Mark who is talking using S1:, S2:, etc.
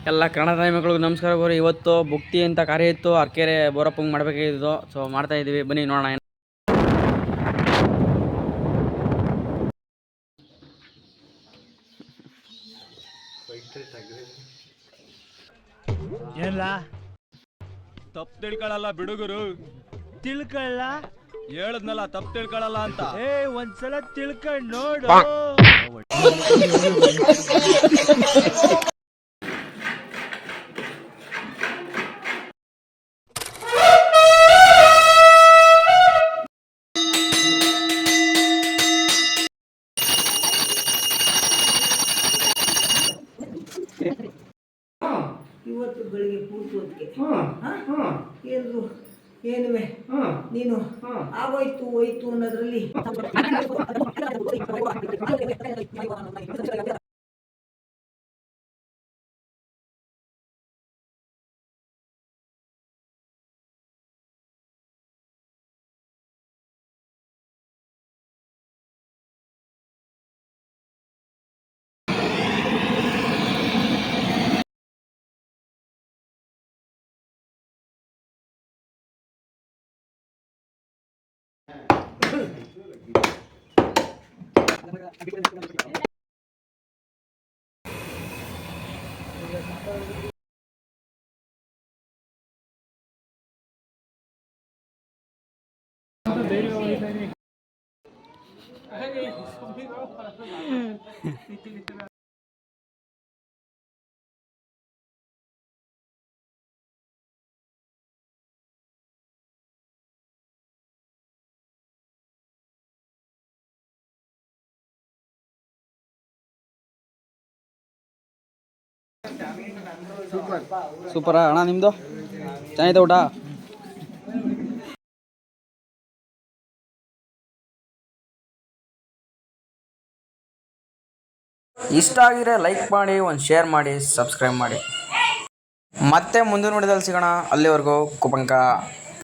S1: ಎಲ್ಲ ಕನ್ನಡ ಮಕ್ಕಳಿಗೆ ನಮಸ್ಕಾರ ಗೋರಿ. ಇವತ್ತು ಭುಕ್ತಿ ಅಂತ ಕಾರ್ಯ ಇತ್ತು, ಅರ್ಕೆರೆ ಬೋರಪ್ಪಂಗೆ ಮಾಡಬೇಕಾಗಿದ್ದು. ಸೊ ಮಾಡ್ತಾ ಇದ್ದೀವಿ, ಬನ್ನಿ ನೋಡೋಣ.
S2: ಏನ್ಲ
S3: ತಪ್ಪು ತಿಳ್ಕೊಳ್ಳಲ್ಲ ಬಿಡುಗರು.
S2: ತಿಳ್ಕೊಳ್ಳ
S3: ಹೇಳದ್ನಲ್ಲ ತಪ್ಪು ತಿಳ್ಕೊಳ್ಳಲ್ಲ ಅಂತ.
S2: ಒಂದ್ಸಲ ತಿಳ್ಕೊಂಡ್ ನೋಡು.
S4: ಇವತ್ತು ಬೆಳಿಗ್ಗೆ ಪೂರ್ತಿ ಹೊತ್ತಿಗೆ ಏನುವೆ ನೀನು ಆಗೋಯ್ತು ಹೋಯ್ತು ಅನ್ನೋದ್ರಲ್ಲಿ
S1: ಸೂಪರಾ ಅಣ್ಣ, ನಿಮ್ಮದು ಚೆನ್ನಾಗಿದೆ ಊಟ? ಇಷ್ಟ ಆಗಿದ್ರೆ ಲೈಕ್ ಮಾಡಿ, ಒಂದು ಶೇರ್ ಮಾಡಿ, ಸಬ್ಸ್ಕ್ರೈಬ್ ಮಾಡಿ. ಮತ್ತೆ ಮುಂದಿನ ವಿಡಿಯೋದಲ್ಲಿ ಸಿಗೋಣ. ಅಲ್ಲಿವರೆಗೂ ಕುಪಂಕ.